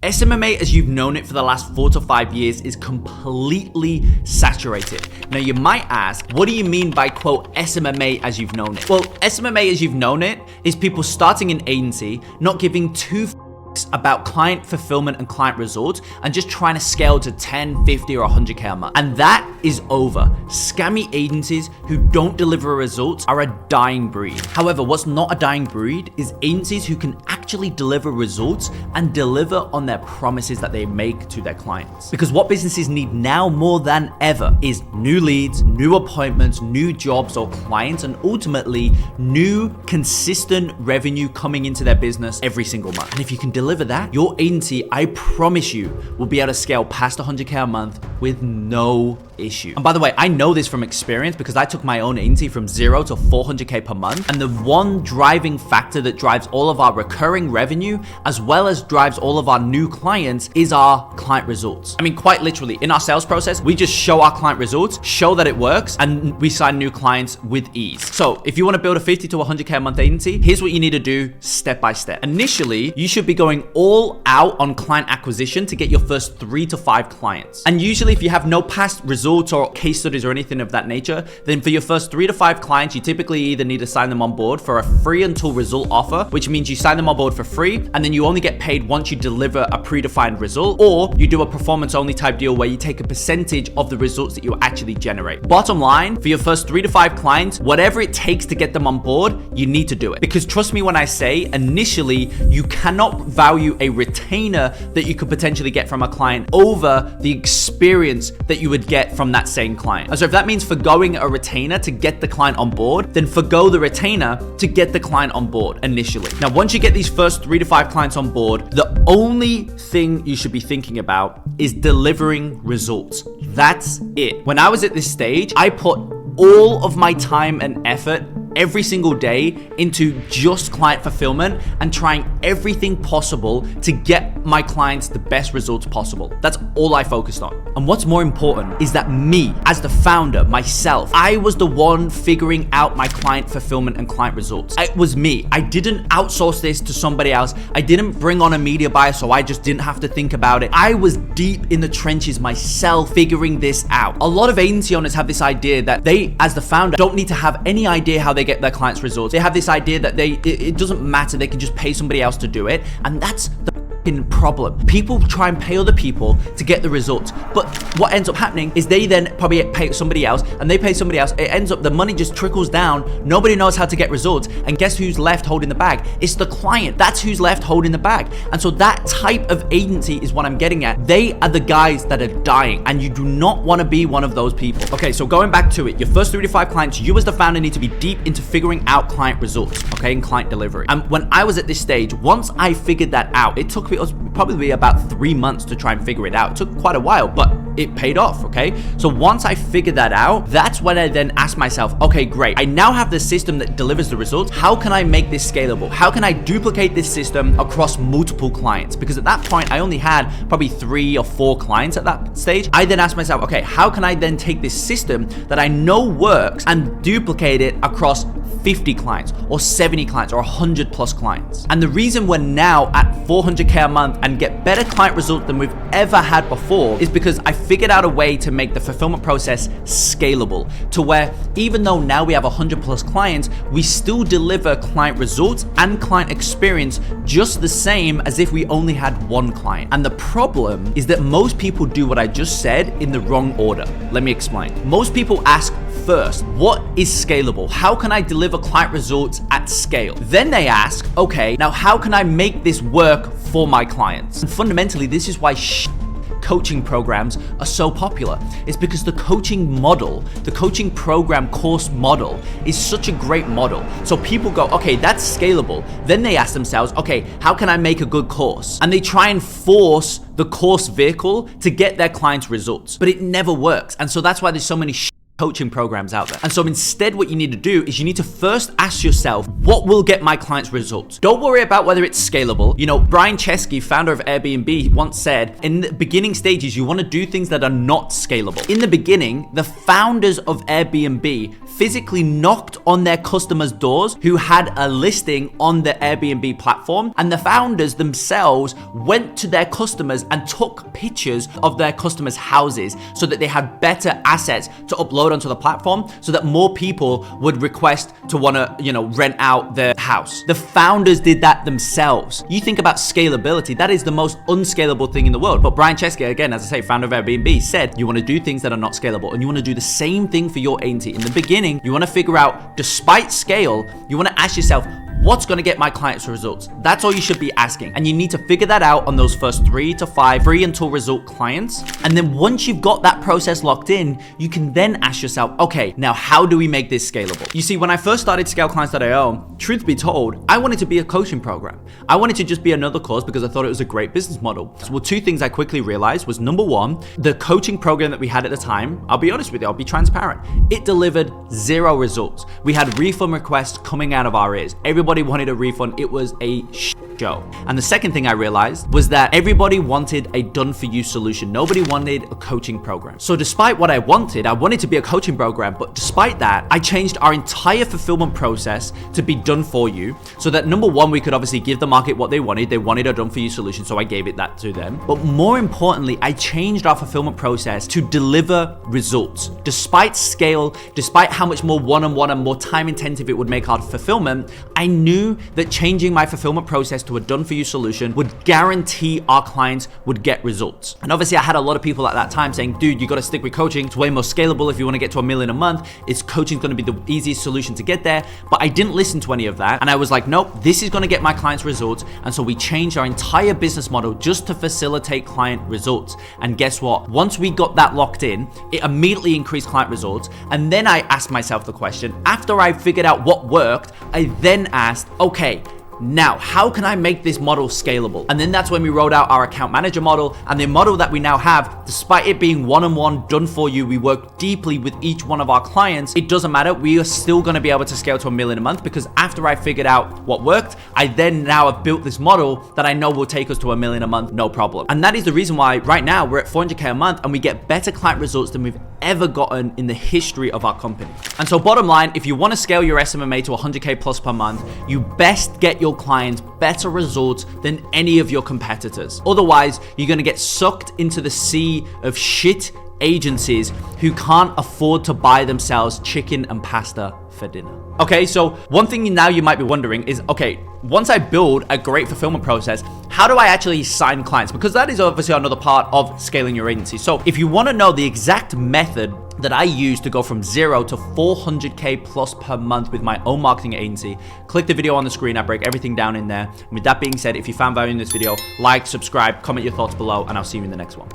SMMA as you've known it for the last 4 to 5 years is completely saturated. Now you might ask, what do you mean by quote SMMA as you've known it? Well, SMMA as you've known it is people starting an agency, not giving two about client fulfillment and client results and just trying to scale to 10, 50 or 100K a month. And that is over. Scammy agencies who don't deliver results are a dying breed. However, what's not a dying breed is agencies who can actually deliver results and deliver on their promises that they make to their clients. Because what businesses need now more than ever is new leads, new appointments, new jobs or clients, and ultimately new consistent revenue coming into their business every single month. And if you can deliver that, your agency, I promise you, will be able to scale past 100K a month with no issue. And by the way, I know this from experience because I took my own agency from 0 to 400K per month. And the one driving factor that drives all of our recurring revenue, as well as drives all of our new clients, is our client results. I mean, quite literally, in our sales process, we just show our client results, show that it works, and we sign new clients with ease. So if you want to build a 50 to 100K a month agency, here's what you need to do step by step. Initially, you should be going all out on client acquisition to get your first 3 to 5 clients. And usually if you have no past results or case studies or anything of that nature, then for your first 3 to 5 clients, you typically either need to sign them on board for a free until result offer, which means you sign them on board for free and then you only get paid once you deliver a predefined result, or you do a performance only type deal where you take a percentage of the results that you actually generate. Bottom line, for your first 3 to 5 clients, whatever it takes to get them on board, you need to do it. Because trust me when I say, initially, you cannot value a retainer that you could potentially get from a client over the experience that you would get from that same client. And so if that means forgoing a retainer to get the client on board, then forgo the retainer to get the client on board initially. Now, once you get these first 3 to 5 clients on board, the only thing you should be thinking about is delivering results. That's it. When I was at this stage, I put all of my time and effort every single day into just client fulfillment and trying everything possible to get my clients the best results possible. That's all I focused on. And what's more important is that me, as the founder, myself, I was the one figuring out my client fulfillment and client results. It was me. I didn't outsource this to somebody else. I didn't bring on a media buyer so I just didn't have to think about it. I was deep in the trenches myself figuring this out. A lot of agency owners have this idea that they, as the founder, don't need to have any idea how they get their clients' results. They have this idea that it doesn't matter, they can just pay somebody else to do it, and that's the problem. People try and pay other people to get the results, but what ends up happening is they then probably pay somebody else and they pay somebody else. It ends up the money just trickles down. Nobody knows how to get results, and guess who's left holding the bag? It's the client. That's who's left holding the bag. And so that type of agency is what I'm getting at. They are the guys that are dying, and you do not want to be one of those people. Okay, so going back to it, your first 3 to 5 clients, you as the founder need to be deep into figuring out client results, okay, and client delivery. And when I was at this stage, once I figured that out, it took me probably about 3 months to try and figure it out. It took quite a while, but it paid off, okay? So once I figured that out, that's when I then asked myself, okay, great. I now have the system that delivers the results. How can I make this scalable? How can I duplicate this system across multiple clients? Because at that point, I only had probably 3 or 4 clients at that stage. I then asked myself, okay, how can I then take this system that I know works and duplicate it across 50 clients or 70 clients or 100 plus clients? And the reason we're now at 400K a month and get better client results than we've ever had before is because I figured out a way to make the fulfillment process scalable, to where even though now we have 100 plus clients, we still deliver client results and client experience just the same as if we only had 1 client. And the problem is that most people do what I just said in the wrong order. Let me explain. Most people ask first, what is scalable? How can I deliver client results at scale? Then they ask, okay, now how can I make this work for my clients? And fundamentally, this is why coaching programs are so popular. It's because the coaching model, the coaching program course model is such a great model. So people go, okay, that's scalable. Then they ask themselves, okay, how can I make a good course? And they try and force the course vehicle to get their clients results, but it never works. And so that's why there's so many coaching programs out there. And so instead, what you need to do is you need to first ask yourself, what will get my clients results? Don't worry about whether it's scalable. You know, Brian Chesky, founder of Airbnb, once said, in the beginning stages, you want to do things that are not scalable. In the beginning, the founders of Airbnb physically knocked on their customers' doors who had a listing on the Airbnb platform, and the founders themselves went to their customers and took pictures of their customers' houses so that they had better assets to upload onto the platform so that more people would request to want to, rent out their house. The founders did that themselves. You think about scalability, that is the most unscalable thing in the world. But Brian Chesky, again, as I say, founder of Airbnb, said you want to do things that are not scalable, and you want to do the same thing for your agency. In the beginning, you want to figure out, despite scale, you want to ask yourself, what's going to get my clients results? That's all you should be asking. And you need to figure that out on those first 3 to 5 free until result clients. And then once you've got that process locked in, you can then ask yourself, okay, now how do we make this scalable? You see, when I first started ScaleClients.io, truth be told, I wanted to be a coaching program. I wanted to just be another course because I thought it was a great business model. Well, 2 things I quickly realized was, number 1, the coaching program that we had at the time, I'll be honest with you, I'll be transparent, it delivered 0 results. We had refund requests coming out of our ears. Everybody wanted a refund. It was a show. And the second thing I realized was that everybody wanted a done-for-you solution. Nobody wanted a coaching program. So despite what I wanted to be a coaching program, but despite that, I changed our entire fulfillment process to be done for you so that, number 1, we could obviously give the market what they wanted. They wanted a done-for-you solution, so I gave it that to them. But more importantly, I changed our fulfillment process to deliver results. Despite scale, despite how much more one-on-one and more time-intensive it would make our fulfillment, I knew that changing my fulfillment process to a done-for-you solution would guarantee our clients would get results. And obviously, I had a lot of people at that time saying, dude, you got to stick with coaching. It's way more scalable if you want to get to $1 million a month. Coaching going to be the easiest solution to get there. But I didn't listen to any of that. And I was like, nope, this is going to get my clients results. And so we changed our entire business model just to facilitate client results. And guess what? Once we got that locked in, it immediately increased client results. And then I asked myself the question, after I figured out what worked, I then asked, okay, now, how can I make this model scalable? And then that's when we rolled out our account manager model, and the model that we now have, despite it being one-on-one done for you, we work deeply with each one of our clients. It doesn't matter. We are still going to be able to scale to $1 million a month because after I figured out what worked, I then now have built this model that I know will take us to $1 million a month, no problem. And that is the reason why right now we're at $400K a month and we get better client results than we've ever gotten in the history of our company. And so bottom line, if you want to scale your SMMA to 100K plus per month, you best get your clients better results than any of your competitors. Otherwise, you're going to get sucked into the sea of shit agencies who can't afford to buy themselves chicken and pasta for dinner. Okay, so one thing now you might be wondering is, okay, once I build a great fulfillment process, how do I actually sign clients? Because that is obviously another part of scaling your agency. So if you want to know the exact method that I use to go from 0 to 400K plus per month with my own marketing agency, click the video on the screen. I break everything down in there. And with that being said, if you found value in this video, like, subscribe, comment your thoughts below, and I'll see you in the next one.